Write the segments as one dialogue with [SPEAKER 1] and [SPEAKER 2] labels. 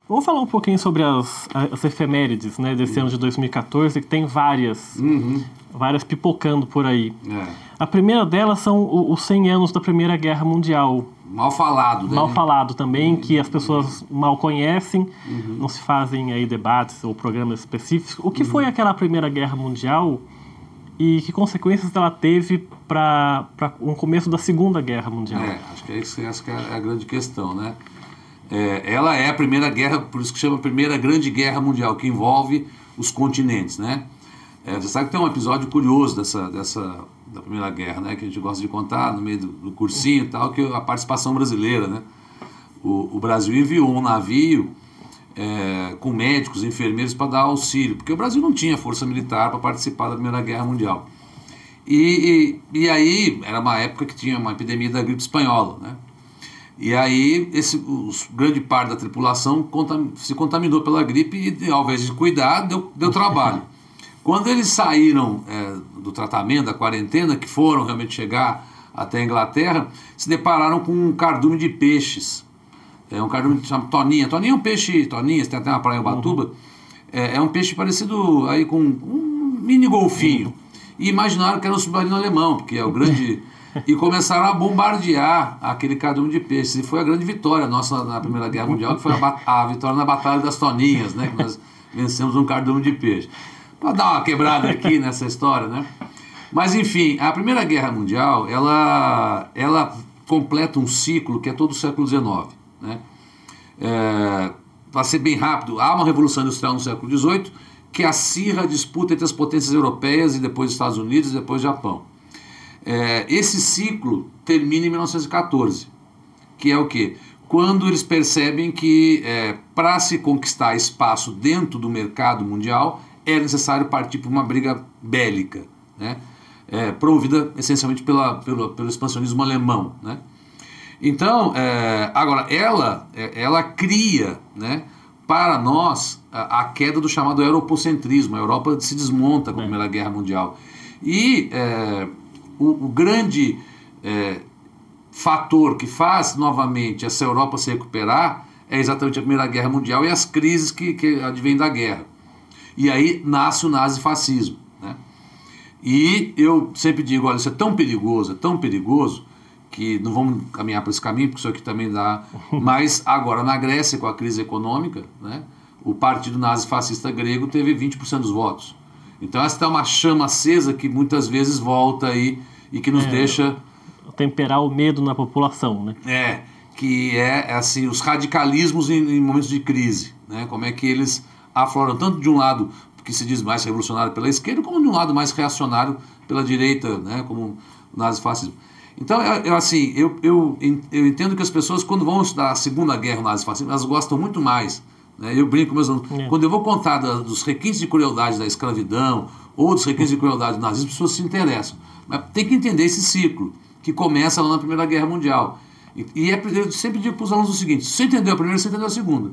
[SPEAKER 1] Vamos falar um pouquinho sobre as efemérides, né, desse ano de 2014, que tem várias pipocando por aí. A primeira delas são os 100 anos da Primeira Guerra Mundial.
[SPEAKER 2] Mal falado, né?
[SPEAKER 1] Mal falado também, que as pessoas mal conhecem, não se fazem aí debates ou programas específicos. O que foi aquela Primeira Guerra Mundial e que consequências ela teve para o começo da Segunda Guerra Mundial?
[SPEAKER 2] Acho que essa que é a grande questão, né? Ela é a Primeira Guerra, por isso que chama Primeira Grande Guerra Mundial, que envolve os continentes, né? Você sabe que tem um episódio curioso da Primeira Guerra, né? Que a gente gosta de contar no meio do cursinho e tal, que é a participação brasileira, né? O Brasil enviou um navio com médicos, enfermeiros para dar auxílio, porque o Brasil não tinha força militar para participar da Primeira Guerra Mundial. E aí era uma época que tinha uma epidemia da gripe espanhola, né? E aí grande parte da tripulação se contaminou pela gripe e ao invés de cuidar, deu trabalho. Quando eles saíram do tratamento, da quarentena, que foram realmente chegar até a Inglaterra, se depararam com um cardume de peixes. Um cardume que chama toninha. Toninha é um peixe, toninha, tem até uma praia em Ubatuba. É um peixe parecido aí com um mini golfinho. E imaginaram que era um submarino alemão, porque é o grande... E começaram a bombardear aquele cardume de peixes. E foi a grande vitória nossa na Primeira Guerra Mundial, que foi a vitória na Batalha das Toninhas, né? Que nós vencemos um cardume de peixe. Para dar uma quebrada aqui nessa história, né? Mas, enfim, a Primeira Guerra Mundial, ela completa um ciclo que é todo o século XIX, né? Para ser bem rápido, há uma Revolução Industrial no século XVIII que acirra a disputa entre as potências europeias e depois Estados Unidos e depois Japão. Esse ciclo termina em 1914, que é o quê? Quando eles percebem que para se conquistar espaço dentro do mercado mundial é necessário partir para uma briga bélica, né? Promovida essencialmente pelo expansionismo alemão, né? Então, agora, ela cria, né, para nós a queda do chamado europocentrismo. A Europa se desmonta com a Primeira Guerra Mundial. E o grande fator que faz novamente essa Europa se recuperar é exatamente a Primeira Guerra Mundial e as crises que advêm da guerra. E aí nasce o nazifascismo, né? E eu sempre digo, olha, isso é tão perigoso, que não vamos caminhar por esse caminho, porque isso aqui também dá... Mas agora, na Grécia, com a crise econômica, né, o partido nazifascista grego teve 20% dos votos. Então essa é uma chama acesa que muitas vezes volta aí e que nos deixa...
[SPEAKER 1] Temperar o medo na população, né?
[SPEAKER 2] Que assim, os radicalismos em momentos de crise, né? Como é que eles afloram tanto de um lado que se diz mais revolucionário pela esquerda, como de um lado mais reacionário pela direita, né? Como o nazifascismo. Então, eu entendo que as pessoas, quando vão estudar a Segunda Guerra, o nazifascismo, elas gostam muito mais, né? Eu brinco mesmo, quando eu vou contar dos requintes de crueldade da escravidão ou dos requintes de crueldade do nazismo, as pessoas se interessam. Mas tem que entender esse ciclo, que começa lá na Primeira Guerra Mundial. Eu sempre digo para os alunos o seguinte: se você entendeu a primeira, você entendeu a segunda.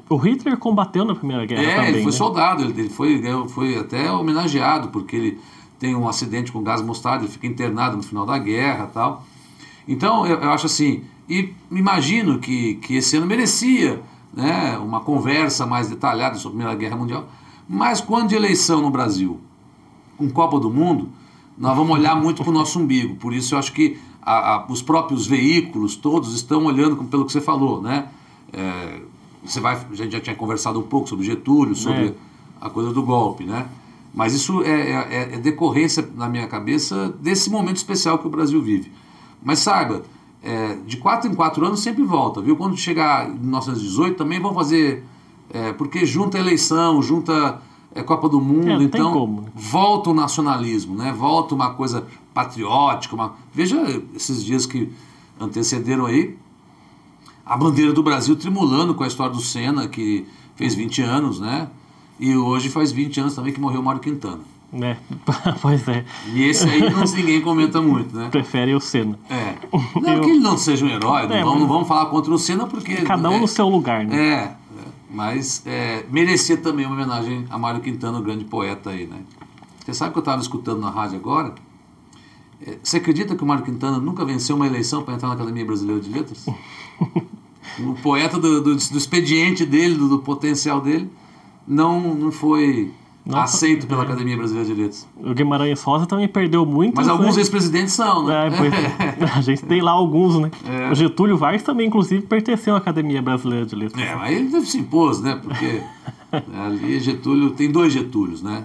[SPEAKER 1] O Hitler combateu na Primeira Guerra também.
[SPEAKER 2] Ele foi soldado, ele foi até homenageado, porque ele tem um acidente com gás mostarda, ele fica internado no final da guerra e tal. Então, eu acho assim, e imagino que esse ano merecia, né, uma conversa mais detalhada sobre a Primeira Guerra Mundial, mas quando de eleição no Brasil, com Copa do Mundo, nós vamos olhar muito para o nosso umbigo. Por isso eu acho que os próprios veículos todos estão olhando pelo que você falou, né? A gente já tinha conversado um pouco sobre Getúlio, sobre a coisa do golpe, né? Mas isso é decorrência, na minha cabeça, desse momento especial que o Brasil vive. Mas saiba, de 4 em 4 anos sempre volta, viu? Quando chegar em 1918 também vão fazer... porque junta a eleição, junta Copa do Mundo, então volta o nacionalismo, né? Volta uma coisa patriótica. Veja esses dias que antecederam aí, a bandeira do Brasil tremulando com a história do Senna, que fez 20 anos, né? E hoje faz 20 anos também que morreu o Mário Quintana.
[SPEAKER 1] Pois é.
[SPEAKER 2] E esse aí ninguém comenta muito, né?
[SPEAKER 1] Prefere o Senna.
[SPEAKER 2] Não que ele não seja um herói, não vamos falar contra o Senna, porque...
[SPEAKER 1] Cada um no seu lugar, né?
[SPEAKER 2] Mas merecia também uma homenagem a Mário Quintana, o grande poeta aí, né? Você sabe que eu estava escutando na rádio agora? Você acredita que o Mário Quintana nunca venceu uma eleição para entrar na Academia Brasileira de Letras? O poeta do expediente dele, do potencial dele, não foi aceito pela Academia Brasileira de Letras.
[SPEAKER 1] O Guimarães Rosa também perdeu muito.
[SPEAKER 2] Mas alguns ex-presidentes são, né?
[SPEAKER 1] A gente tem lá alguns, né? O Getúlio Vargas também, inclusive, pertenceu à Academia Brasileira de Letras.
[SPEAKER 2] Mas ele se impôs, né? Porque ali Getúlio... Tem 2 Getúlios, né?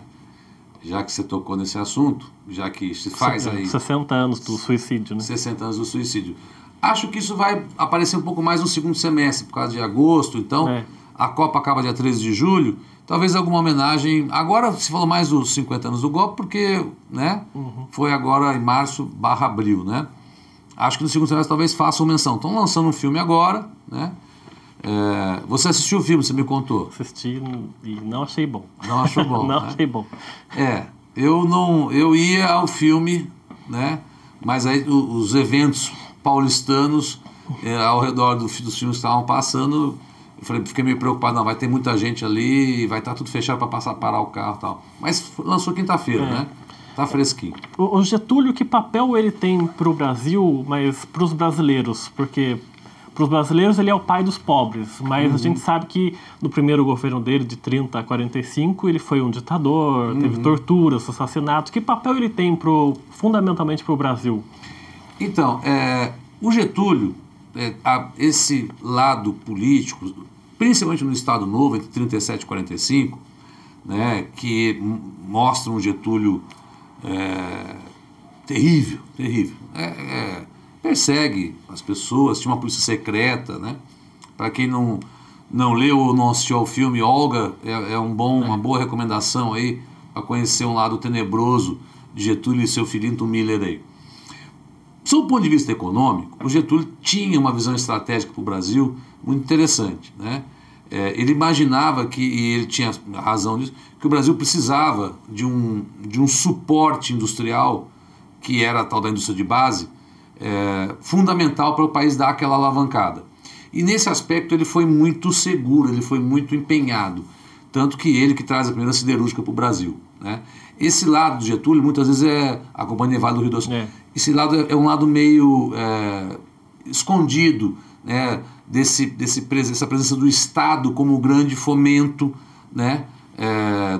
[SPEAKER 2] Já que você tocou nesse assunto, já que se faz aí...
[SPEAKER 1] 60 anos do suicídio, né?
[SPEAKER 2] 60 anos do suicídio. Acho que isso vai aparecer um pouco mais no segundo semestre, por causa de agosto, então... A Copa acaba dia 13 de julho, talvez alguma homenagem... Agora se falou mais dos 50 anos do golpe, porque, né? Foi agora em março/abril, né? Acho que no segundo semestre talvez façam menção. Estão lançando um filme agora, né? Você assistiu o filme, você me contou?
[SPEAKER 1] Assisti e não achei bom.
[SPEAKER 2] Não achou bom,
[SPEAKER 1] Não
[SPEAKER 2] né?
[SPEAKER 1] achei bom.
[SPEAKER 2] Eu ia ao filme, né? Mas aí os eventos paulistanos ao redor dos filmes que estavam passando... Fiquei meio preocupado, não, vai ter muita gente ali, vai estar tudo fechado para parar o carro e tal. Mas lançou quinta-feira, né? Tá fresquinho.
[SPEAKER 1] O Getúlio, que papel ele tem para o Brasil, mas para os brasileiros? Porque para os brasileiros ele é o pai dos pobres, mas a gente sabe que no primeiro governo dele, de 30 a 45, ele foi um ditador, teve torturas, assassinatos. Que papel ele tem fundamentalmente para o Brasil?
[SPEAKER 2] Então, o Getúlio, esse lado político, principalmente no Estado Novo, entre 37 e 45, né, que mostra um Getúlio terrível, terrível. Persegue as pessoas, tinha uma polícia secreta, né? Para quem não leu ou não assistiu ao filme, Olga uma boa recomendação aí para conhecer um lado tenebroso de Getúlio e seu filhinho Miller aí. Sob o ponto de vista econômico, o Getúlio tinha uma visão estratégica para o Brasil muito interessante, né? Ele imaginava e ele tinha razão disso, que o Brasil precisava de um suporte industrial, que era a tal da indústria de base, fundamental para o país dar aquela alavancada. E nesse aspecto ele foi muito seguro, ele foi muito empenhado, tanto que ele que traz a primeira siderúrgica para o Brasil, né? Esse lado do Getúlio muitas vezes é a Companhia Vale do Rio Doce. Esse lado é um lado meio escondido, né, dessa presença do Estado como grande fomento, né,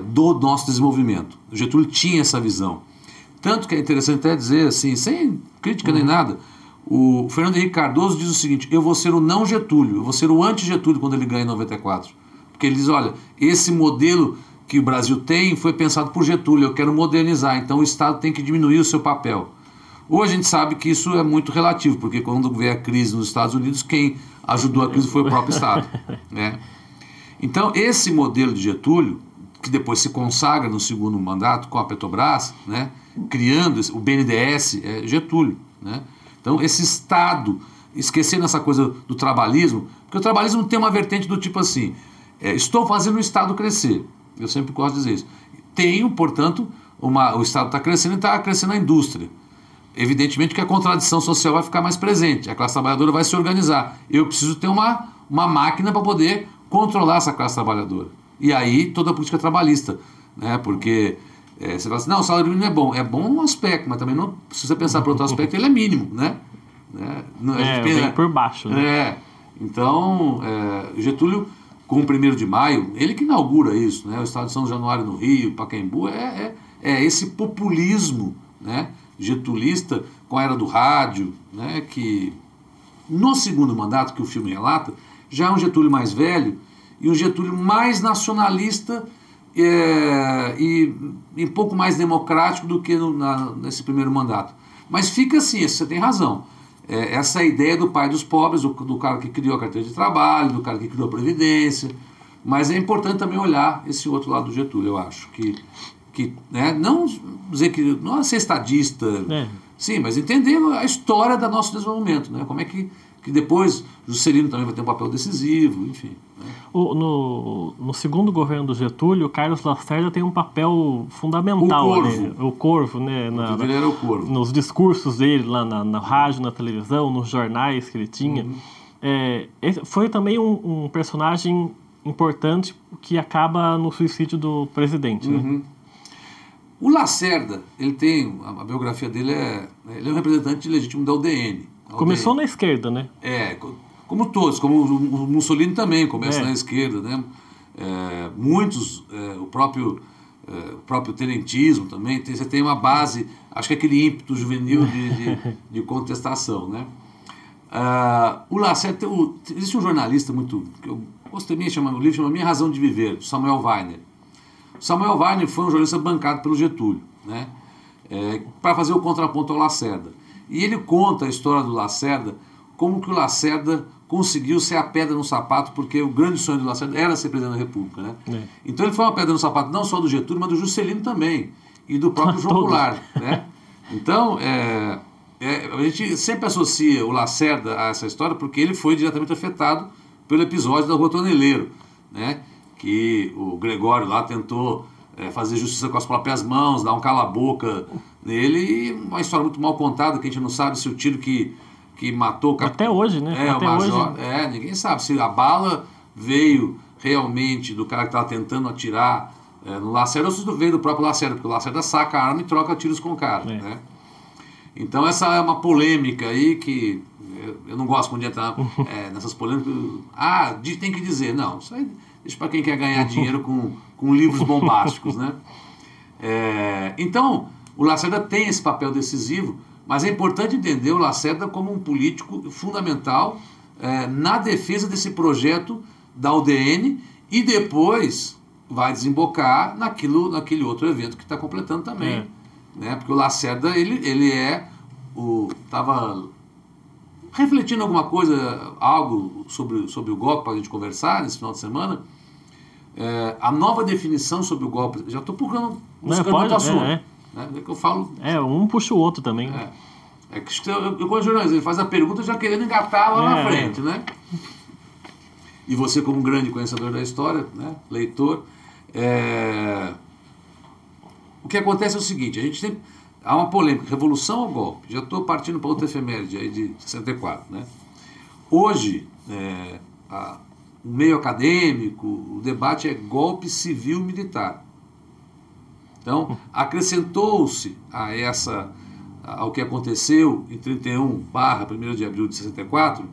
[SPEAKER 2] do nosso desenvolvimento. O Getúlio tinha essa visão. Tanto que é interessante até dizer, assim, sem crítica nem nada, o Fernando Henrique Cardoso diz o seguinte: eu vou ser o não Getúlio, eu vou ser o anti-Getúlio quando ele ganha em 94. Porque ele diz, olha, esse modelo que o Brasil tem foi pensado por Getúlio, eu quero modernizar, então o Estado tem que diminuir o seu papel. Hoje a gente sabe que isso é muito relativo, porque quando veio a crise nos Estados Unidos, quem ajudou a crise foi o próprio Estado, né? Então esse modelo de Getúlio, que depois se consagra no segundo mandato com a Petrobras, né, criando o BNDES, Getúlio, né? Então esse Estado, esquecendo essa coisa do trabalhismo, porque o trabalhismo tem uma vertente do tipo assim, estou fazendo o Estado crescer. Eu sempre gosto de dizer isso. Tenho, portanto, o Estado está crescendo e está crescendo a indústria. Evidentemente que a contradição social vai ficar mais presente, a classe trabalhadora vai se organizar. Eu preciso ter uma máquina para poder controlar essa classe trabalhadora. E aí toda a política trabalhista, né? Porque você fala assim, não, o salário mínimo é bom num aspecto, mas também não, se você pensar por outro aspecto, ele é mínimo, né?
[SPEAKER 1] Vem por baixo, né?
[SPEAKER 2] Então, Getúlio, com o 1º de maio, ele que inaugura isso, né? O Estado de São Januário no Rio, Pacaembu, esse populismo, né, getulista com a era do rádio, né, que no segundo mandato que o filme relata, já é um Getúlio mais velho e um Getúlio mais nacionalista e um pouco mais democrático do que nesse primeiro mandato. Mas fica assim, você tem razão. Essa ideia do pai dos pobres, do cara que criou a carteira de trabalho, do cara que criou a Previdência, mas é importante também olhar esse outro lado do Getúlio, eu acho, que né, não dizer que não é ser estadista, sim, mas entender a história do nosso desenvolvimento, né, como é que depois Juscelino também vai ter um papel decisivo, enfim. Né.
[SPEAKER 1] No segundo governo do Getúlio, o Carlos Lacerda tem um papel fundamental. O Corvo, né?
[SPEAKER 2] Ele era o Corvo.
[SPEAKER 1] Nos discursos dele, lá na rádio, na televisão, nos jornais que ele tinha. Foi também um personagem importante que acaba no suicídio do presidente. Né?
[SPEAKER 2] O Lacerda, ele tem, a biografia dele ele é um representante legítimo da UDN.
[SPEAKER 1] Começou na esquerda, né?
[SPEAKER 2] como todos, como o Mussolini também começa na esquerda, né? Muitos, o próprio tenentismo também, você tem uma base, acho que aquele ímpeto juvenil de contestação, né? O Lacerda, existe um jornalista muito, que eu gostei, o livro chama Minha Razão de Viver, do Samuel Weiner. Samuel Weiner foi um jornalista bancado pelo Getúlio, né? Para fazer o contraponto ao Lacerda. E ele conta a história do Lacerda, como que o Lacerda conseguiu ser a pedra no sapato, porque o grande sonho do Lacerda era ser presidente da República, né? Então ele foi uma pedra no sapato não só do Getúlio, mas do Juscelino também, e do próprio João Goulart, né? Então, a gente sempre associa o Lacerda a essa história porque ele foi diretamente afetado pelo episódio da Rua Toneleiro, né? Que o Gregório lá tentou fazer justiça com as próprias mãos, dar um cala-boca nele, e uma história muito mal contada, que a gente não sabe se o tiro que matou...
[SPEAKER 1] Até hoje, né?
[SPEAKER 2] Até o major, hoje. Ninguém sabe se a bala veio realmente do cara que estava tentando atirar no Lacerda ou se veio do próprio Lacerda, porque o Lacerda saca a arma e troca tiros com o cara, né? Então essa é uma polêmica aí que eu não gosto quando entrar nessas polêmicas. Tem que dizer. Não, isso aí deixa para quem quer ganhar dinheiro com livros bombásticos, né? Então, o Lacerda tem esse papel decisivo, mas é importante entender o Lacerda como um político fundamental na defesa desse projeto da UDN e depois vai desembocar naquele outro evento que está completando também. Né? Porque o Lacerda, ele estava refletindo alguma coisa, algo sobre o golpe para a gente conversar nesse final de semana. A nova definição sobre o golpe, já estou buscando outro assunto. Né? Que eu falo.
[SPEAKER 1] Um puxa o outro também.
[SPEAKER 2] Que eu como jornalista, ele faz a pergunta já querendo engatar lá na frente, né? E você, como um grande conhecedor da história, né? Leitor, o que acontece é o seguinte, há uma polêmica, revolução ou golpe? Já estou partindo para outra efeméride aí de 64, né? Hoje, o meio acadêmico, o debate é golpe civil-militar. Então, acrescentou-se ao que aconteceu em 31/1 de abril de 64,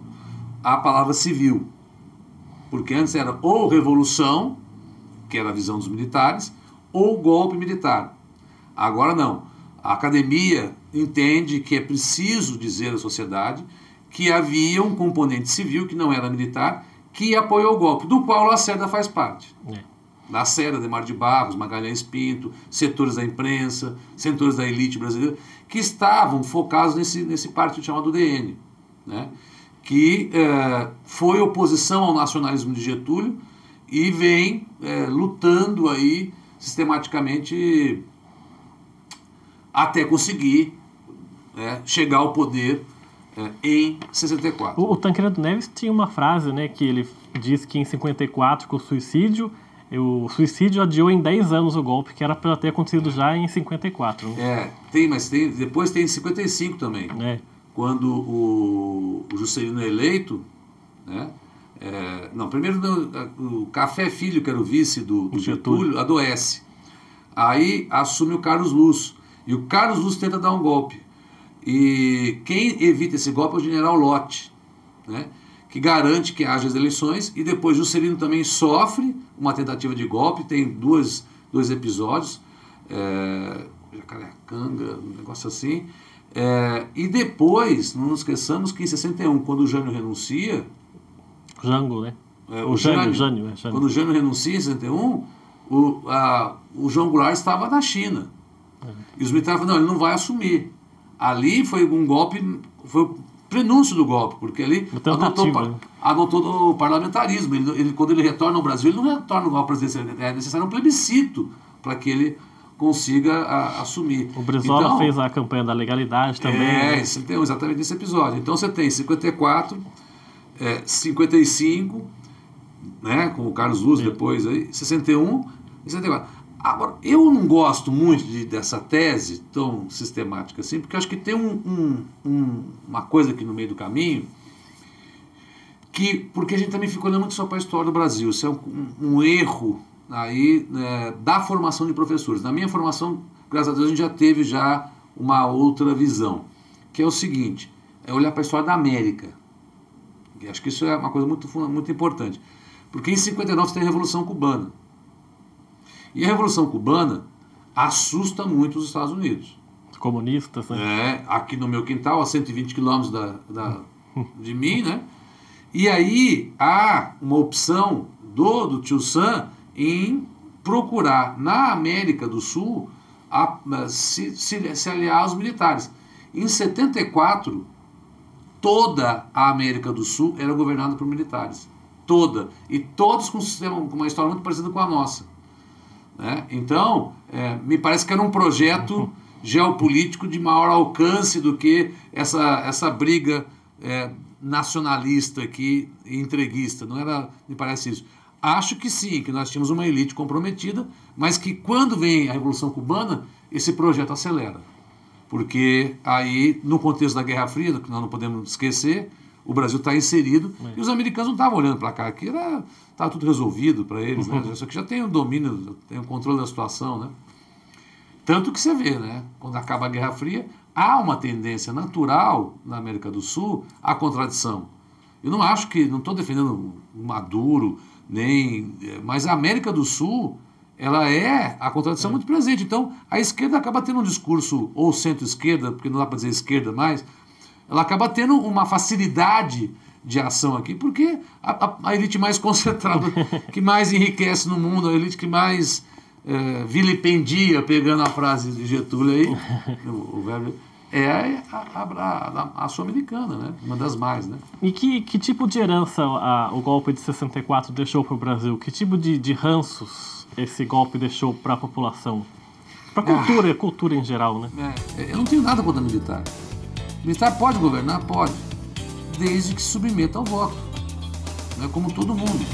[SPEAKER 2] a palavra civil. Porque antes era ou revolução, que era a visão dos militares, ou golpe militar. Agora não. A academia entende que é preciso dizer à sociedade que havia um componente civil, que não era militar, que apoiou o golpe, do qual Lacerda faz parte. Lacerda, Adhemar de Barros, Magalhães Pinto, setores da imprensa, setores da elite brasileira, que estavam focados nesse partido chamado DN, né? Que foi oposição ao nacionalismo de Getúlio e vem lutando aí sistematicamente até conseguir chegar ao poder em 64.
[SPEAKER 1] O Tancredo Neves tinha uma frase, né, que ele diz que em 54, com o suicídio adiou em 10 anos o golpe, que era para ter acontecido já em 54. Né?
[SPEAKER 2] Depois tem em 55 também. Quando o Juscelino é eleito, né? Primeiro o Café Filho, que era o vice do Getúlio, adoece. Aí assume o Carlos Luz. E o Carlos Luz tenta dar um golpe. E quem evita esse golpe é o general Lott, né? Que garante que haja as eleições. E depois Juscelino também sofre uma tentativa de golpe. Tem dois episódios. Jacarecanga, um negócio assim. E depois, não nos esqueçamos que em 61, quando o Jânio renuncia...
[SPEAKER 1] Jango, né?
[SPEAKER 2] Jânio. Quando o Jânio renuncia em 61, o João Goulart estava na China. E os militares falaram, não, ele não vai assumir. Ali foi um golpe, foi o prenúncio do golpe, porque ali adotou o parlamentarismo. Quando ele retorna ao Brasil, ele não retorna ao golpe presidencial, é necessário um plebiscito para que ele consiga assumir.
[SPEAKER 1] O Brizola fez a campanha da legalidade também.
[SPEAKER 2] Exatamente nesse episódio. Então você tem 54, 55, né, com o Carlos Luz depois, aí, 61 e 64. Agora, eu não gosto muito dessa tese tão sistemática assim, porque eu acho que tem uma coisa aqui no meio do caminho, porque a gente também fica olhando muito só para a história do Brasil. Isso é um erro aí, da formação de professores. Na minha formação, graças a Deus, a gente já teve uma outra visão, que é o seguinte, é olhar para a história da América. E acho que isso é uma coisa muito importante. Porque em 59 você tem a Revolução Cubana. E a Revolução Cubana assusta muito os Estados Unidos.
[SPEAKER 1] Os comunistas, né?
[SPEAKER 2] Aqui no meu quintal, a 120 quilômetros de mim, né? E aí há uma opção do tio Sam em procurar na América do Sul se aliar aos militares. Em 74, toda a América do Sul era governada por militares. Toda. E todos com uma história muito parecida com a nossa. Né? Então, me parece que era um projeto geopolítico de maior alcance do que essa briga nacionalista aqui, entreguista. Não era, me parece isso. Acho que sim, que nós tínhamos uma elite comprometida, mas que quando vem a Revolução Cubana, esse projeto acelera. Porque aí, no contexto da Guerra Fria, que nós não podemos esquecer, o Brasil está inserido, e os americanos não estavam olhando para cá, aqui estava tudo resolvido para eles, né? Isso aqui já tem o domínio, tem o controle da situação, né? Tanto que você vê, né? Quando acaba a Guerra Fria, há uma tendência natural na América do Sul à contradição. Eu não acho que, não estou defendendo o Maduro, mas a América do Sul, ela a contradição muito presente. Então, a esquerda acaba tendo um discurso, ou centro-esquerda, porque não dá para dizer esquerda mais, ela acaba tendo uma facilidade de ação aqui, porque a elite mais concentrada, que mais enriquece no mundo, a elite que mais vilipendia, pegando a frase de Getúlio aí, o verbo, a sul-americana, né? Uma das mais, né?
[SPEAKER 1] E que tipo de herança o golpe de 64 deixou para o Brasil? Que tipo de ranços esse golpe deixou para a população? Para a cultura em geral, né?
[SPEAKER 2] Eu não tenho nada contra militar. O militar pode governar? Pode. Desde que se submeta ao voto. Não é como todo mundo.